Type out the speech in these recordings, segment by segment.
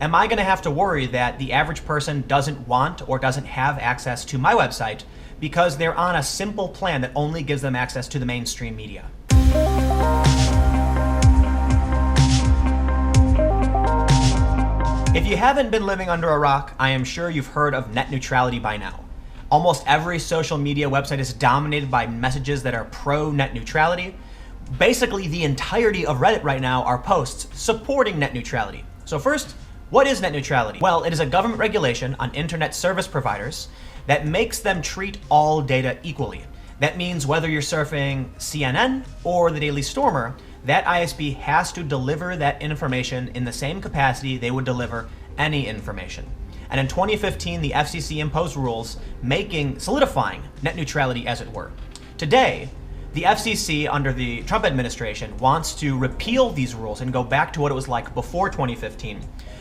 am I going to have to worry that the average person doesn't want or doesn't have access to my website because they're on a simple plan that only gives them access to the mainstream media? If you haven't been living under a rock, I am sure you've heard of net neutrality by now. Almost every social media website is dominated by messages that are pro-net neutrality. Basically, the entirety of Reddit right now are posts supporting net neutrality. So first, what is net neutrality? Well, it is a government regulation on internet service providers that makes them treat all data equally. That means whether you're surfing CNN or the Daily Stormer, that ISP has to deliver that information in the same capacity they would deliver any information. And in 2015, the FCC imposed rules solidifying net neutrality, as it were. Today, the FCC under the Trump administration wants to repeal these rules and go back to what it was like before 2015,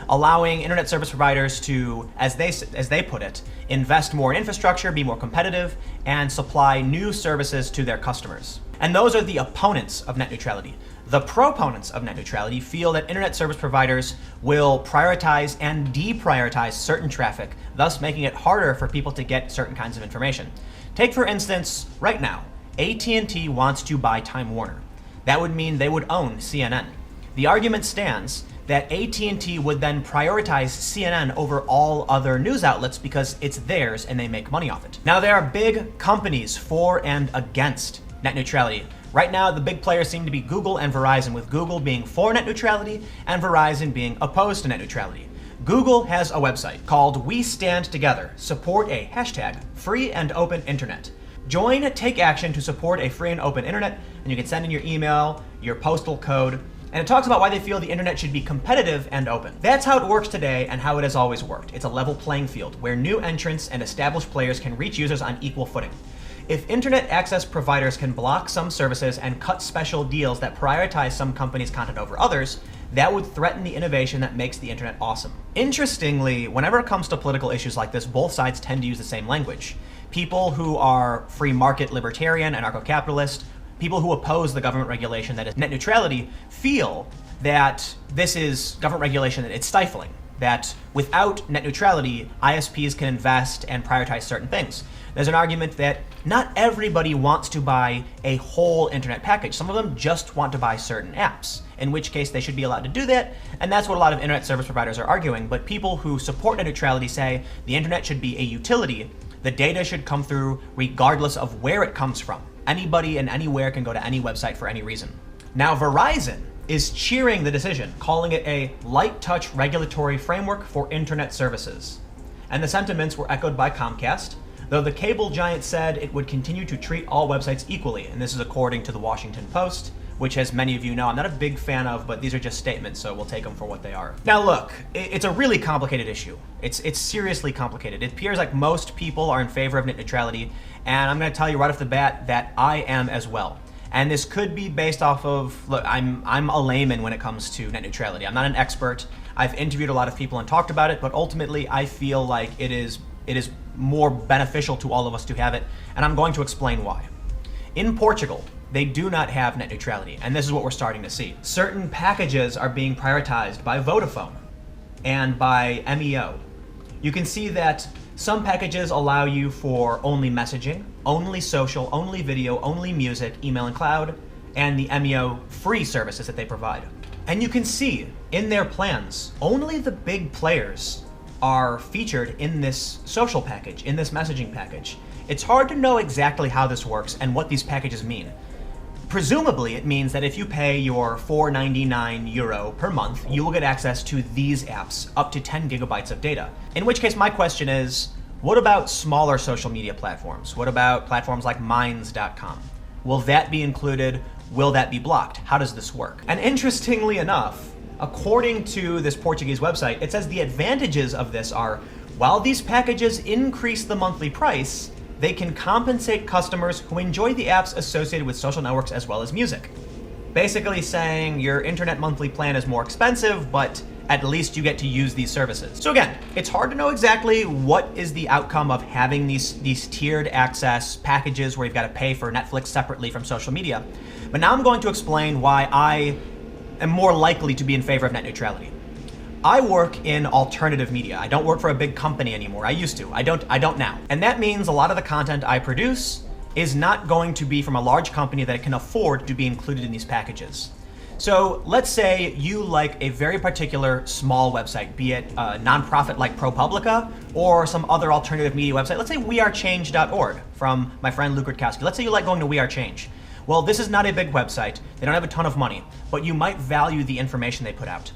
allowing internet service providers to, as they put it, invest more in infrastructure, be more competitive, and supply new services to their customers. And those are the opponents of net neutrality. The proponents of net neutrality feel that internet service providers will prioritize and deprioritize certain traffic, thus making it harder for people to get certain kinds of information. Take, for instance, right now, AT&T wants to buy Time Warner. That would mean they would own CNN. The argument stands that AT&T would then prioritize CNN over all other news outlets because it's theirs and they make money off it. Now, there are big companies for and against net neutrality. Right now, the big players seem to be Google and Verizon, with Google being for net neutrality and Verizon being opposed to net neutrality. Google has a website called We Stand Together, support a #free and open internet. Join, take action to support a free and open internet, and you can send in your email, your postal code, and it talks about why they feel the internet should be competitive and open. That's how it works today and how it has always worked. It's a level playing field where new entrants and established players can reach users on equal footing. If internet access providers can block some services and cut special deals that prioritize some companies' content over others, that would threaten the innovation that makes the internet awesome. Interestingly, whenever it comes to political issues like this, both sides tend to use the same language. People who are free market libertarian, anarcho-capitalist, people who oppose the government regulation that is net neutrality, feel that this is government regulation that it's stifling, that without net neutrality, ISPs can invest and prioritize certain things. There's an argument that not everybody wants to buy a whole internet package. Some of them just want to buy certain apps, in which case they should be allowed to do that, and that's what a lot of internet service providers are arguing. But people who support net neutrality say the internet should be a utility. The data should come through regardless of where it comes from. Anybody and anywhere can go to any website for any reason. Now, Verizon is cheering the decision, calling it a light touch regulatory framework for internet services. And the sentiments were echoed by Comcast, though the cable giant said it would continue to treat all websites equally, and this is according to the Washington Post, which, as many of you know, I'm not a big fan of, but these are just statements, so we'll take them for what they are. Now look, it's a really complicated issue. It's seriously complicated. It appears like most people are in favor of net neutrality, and I'm gonna tell you right off the bat that I am as well. And this could be based off of, look, I'm a layman when it comes to net neutrality. I'm not an expert. I've interviewed a lot of people and talked about it, but ultimately I feel like it is more beneficial to all of us to have it, and I'm going to explain why. In Portugal, they do not have net neutrality, and this is what we're starting to see. Certain packages are being prioritized by Vodafone and by MEO. You can see that some packages allow you for only messaging, only social, only video, only music, email and cloud, and the MEO free services that they provide. And you can see in their plans, only the big players are featured in this social package, in this messaging package. It's hard to know exactly how this works and what these packages mean. Presumably, it means that if you pay your €4.99 per month, you will get access to these apps, up to 10 gigabytes of data. In which case, my question is, what about smaller social media platforms? What about platforms like Minds.com? Will that be included? Will that be blocked? How does this work? And interestingly enough, according to this Portuguese website, it says the advantages of this are, while these packages increase the monthly price, they can compensate customers who enjoy the apps associated with social networks as well as music. Basically saying your internet monthly plan is more expensive, but at least you get to use these services. So again, it's hard to know exactly what is the outcome of having these tiered access packages where you've got to pay for Netflix separately from social media. But now I'm going to explain why I am more likely to be in favor of net neutrality. I work in alternative media. I don't work for a big company anymore. I used to. I don't now. And that means a lot of the content I produce is not going to be from a large company that can afford to be included in these packages. So let's say you like a very particular small website, be it a nonprofit like ProPublica or some other alternative media website. Let's say wearechange.org from my friend Luke Rutkowski. Let's say you like going to We Are Change. Well, this is not a big website. They don't have a ton of money, but you might value the information they put out.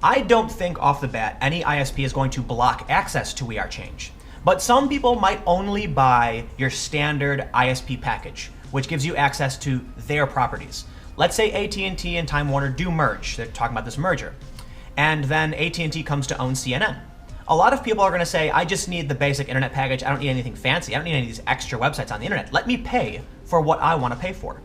I don't think off the bat any ISP is going to block access to We Are Change, but some people might only buy your standard ISP package, which gives you access to their properties. Let's say AT&T and Time Warner do merge. They're talking about this merger. And then AT&T comes to own CNN. A lot of people are going to say, I just need the basic internet package. I don't need anything fancy. I don't need any of these extra websites on the internet. Let me pay for what I want to pay for.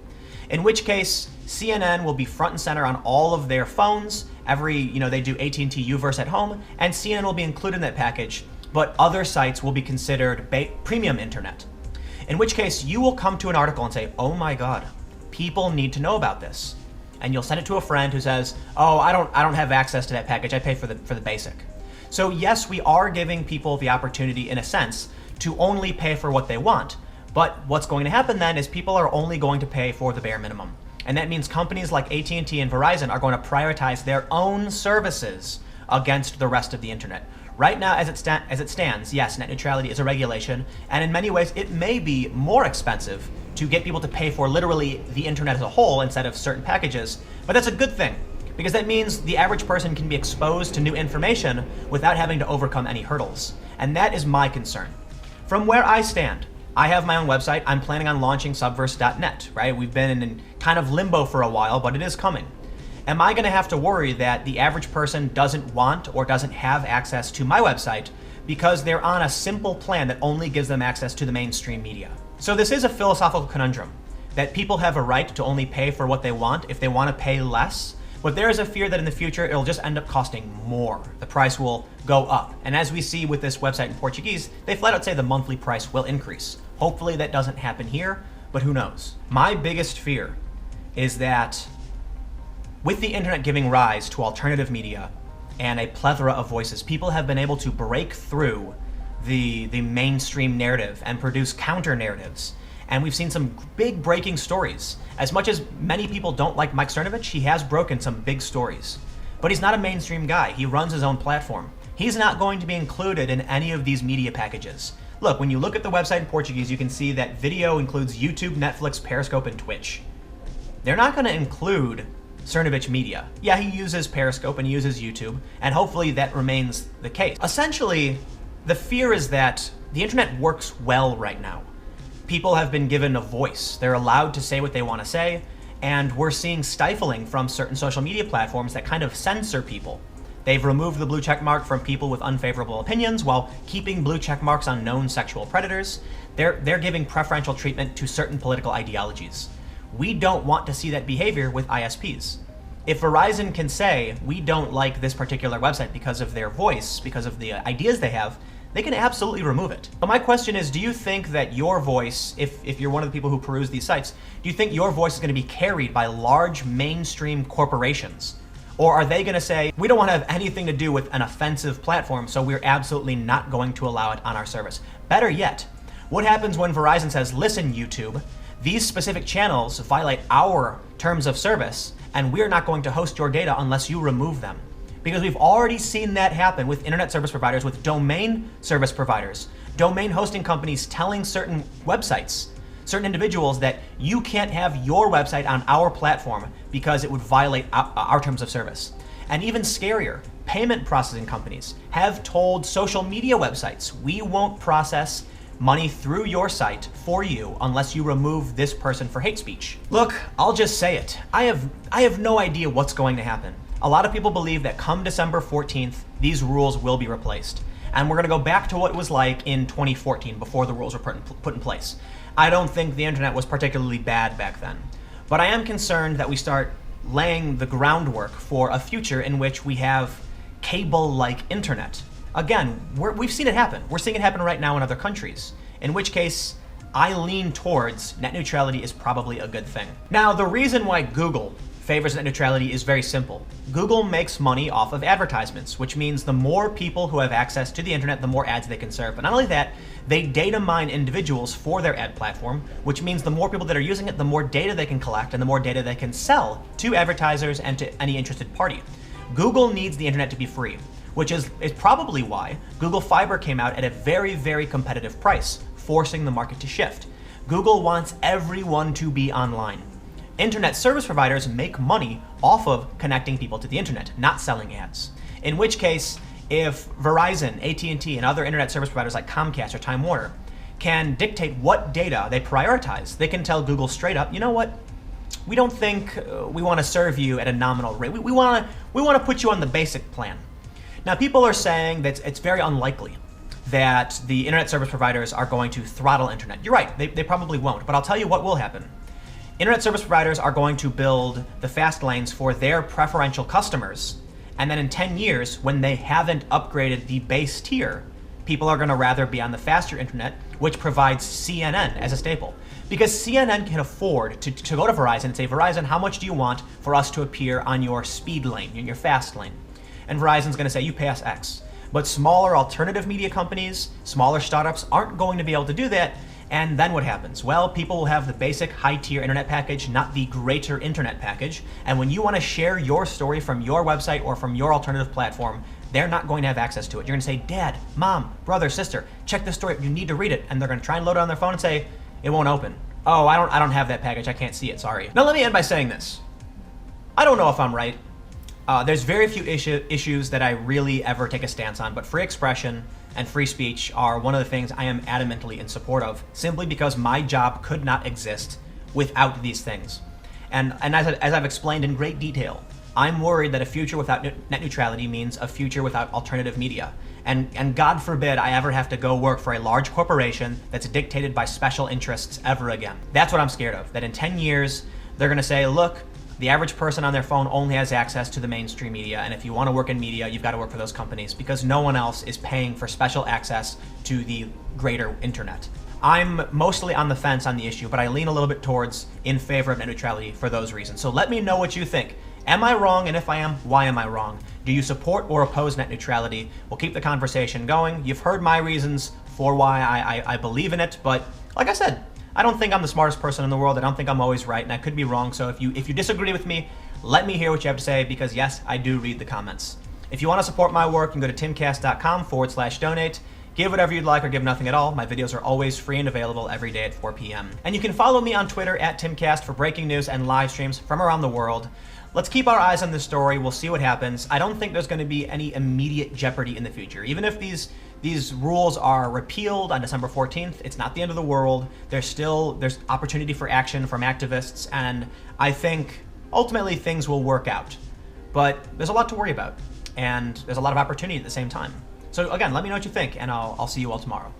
In which case, CNN will be front and center on all of their phones. They do AT&T Uverse at home, and CNN will be included in that package, but other sites will be considered premium internet. In which case, you will come to an article and say, oh my God, people need to know about this. And you'll send it to a friend who says, oh, I don't have access to that package. I pay for the basic. So yes, we are giving people the opportunity, in a sense, to only pay for what they want. But what's going to happen then is people are only going to pay for the bare minimum. And that means companies like AT&T and Verizon are going to prioritize their own services against the rest of the internet. Right now, as it stands, yes, net neutrality is a regulation, and in many ways, it may be more expensive to get people to pay for literally the internet as a whole instead of certain packages, but that's a good thing, because that means the average person can be exposed to new information without having to overcome any hurdles. And that is my concern. From where I stand, I have my own website. I'm planning on launching subverse.net, right? We've been in kind of limbo for a while, but it is coming. Am I going to have to worry that the average person doesn't want or doesn't have access to my website because they're on a simple plan that only gives them access to the mainstream media? So this is a philosophical conundrum, that people have a right to only pay for what they want if they want to pay less, but there is a fear that in the future it'll just end up costing more. The price will go up. And as we see with this website in Portuguese, they flat out say the monthly price will increase. Hopefully that doesn't happen here, but who knows? My biggest fear is that with the internet giving rise to alternative media and a plethora of voices, people have been able to break through the mainstream narrative and produce counter narratives. And we've seen some big breaking stories. As much as many people don't like Mike Cernovich, he has broken some big stories. But he's not a mainstream guy. He runs his own platform. He's not going to be included in any of these media packages. Look, when you look at the website in Portuguese, you can see that video includes YouTube, Netflix, Periscope, and Twitch. They're not going to include Cernovich Media. Yeah, he uses Periscope and he uses YouTube, and hopefully that remains the case. Essentially, the fear is that the internet works well right now. People have been given a voice. They're allowed to say what they want to say, and we're seeing stifling from certain social media platforms that kind of censor people. They've removed the blue check mark from people with unfavorable opinions while keeping blue check marks on known sexual predators. They're giving preferential treatment to certain political ideologies. We don't want to see that behavior with ISPs. If Verizon can say, we don't like this particular website because of their voice, because of the ideas they have, they can absolutely remove it. But my question is, do you think that your voice, if you're one of the people who peruse these sites, do you think your voice is going to be carried by large mainstream corporations? Or are they going to say, we don't want to have anything to do with an offensive platform, so we're absolutely not going to allow it on our service? Better yet, what happens when Verizon says, listen, YouTube, these specific channels violate our terms of service, and we're not going to host your data unless you remove them? Because we've already seen that happen with internet service providers, with domain service providers, domain hosting companies telling certain websites, certain individuals that you can't have your website on our platform because it would violate our terms of service. And even scarier, payment processing companies have told social media websites, we won't process money through your site for you unless you remove this person for hate speech. Look, I'll just say it. I have no idea what's going to happen. A lot of people believe that come December 14th, these rules will be replaced. And we're going to go back to what it was like in 2014 before the rules were put in place. I don't think the internet was particularly bad back then. But I am concerned that we start laying the groundwork for a future in which we have cable-like internet. Again, we've seen it happen. We're seeing it happen right now in other countries, in which case I lean towards net neutrality is probably a good thing. Now, the reason why Google favors net neutrality is very simple. Google makes money off of advertisements, which means the more people who have access to the internet, the more ads they can serve. But not only that, they data mine individuals for their ad platform, which means the more people that are using it, the more data they can collect and the more data they can sell to advertisers and to any interested party. Google needs the internet to be free, which is probably why Google Fiber came out at a very, very competitive price, forcing the market to shift. Google wants everyone to be online. Internet service providers make money off of connecting people to the internet, not selling ads. In which case, if Verizon, AT&T, and other internet service providers like Comcast or Time Warner can dictate what data they prioritize, they can tell Google straight up, you know what? We don't think we want to serve you at a nominal rate. We want to put you on the basic plan. Now, people are saying that it's very unlikely that the internet service providers are going to throttle internet. You're right, they probably won't, but I'll tell you what will happen. Internet service providers are going to build the fast lanes for their preferential customers, and then in 10 years, when they haven't upgraded the base tier, people are going to rather be on the faster internet, which provides CNN as a staple. Because CNN can afford to go to Verizon and say, Verizon, how much do you want for us to appear on your speed lane, in your fast lane? And Verizon's going to say, you pay us X. But smaller alternative media companies, smaller startups aren't going to be able to do that. And then what happens? Well, people will have the basic high-tier internet package, not the greater internet package. And when you want to share your story from your website or from your alternative platform, they're not going to have access to it. You're going to say, Dad, Mom, brother, sister, check this story. You need to read it. And they're going to try and load it on their phone and say, it won't open. Oh, I don't have that package. I can't see it. Sorry. Now let me end by saying this. I don't know if I'm right. There's very few issues that I really ever take a stance on, but free expression and free speech are one of the things I am adamantly in support of, simply because my job could not exist without these things. And as I've explained in great detail, I'm worried that a future without net neutrality means a future without alternative media. And God forbid I ever have to go work for a large corporation that's dictated by special interests ever again. That's what I'm scared of, that in 10 years, they're gonna say, look, the average person on their phone only has access to the mainstream media, and if you want to work in media, you've got to work for those companies because no one else is paying for special access to the greater internet. I'm mostly on the fence on the issue, but I lean a little bit towards in favor of net neutrality for those reasons. So let me know what you think. Am I wrong? And if I am, why am I wrong? Do you support or oppose net neutrality? We'll keep the conversation going. You've heard my reasons for why I believe in it, but like I said, I don't think I'm the smartest person in the world. I don't think I'm always right, and I could be wrong. So if you disagree with me, let me hear what you have to say, because yes, I do read the comments. If you want to support my work, you can go to timcast.com/donate. Give whatever you'd like or give nothing at all. My videos are always free and available every day at 4 p.m. And you can follow me on Twitter @timcast for breaking news and live streams from around the world. Let's keep our eyes on this story. We'll see what happens. I don't think there's going to be any immediate jeopardy in the future. Even if these rules are repealed on December 14th, it's not the end of the world. There's opportunity for action from activists, and I think ultimately things will work out. But there's a lot to worry about, and there's a lot of opportunity at the same time. So again, let me know what you think, and I'll see you all tomorrow.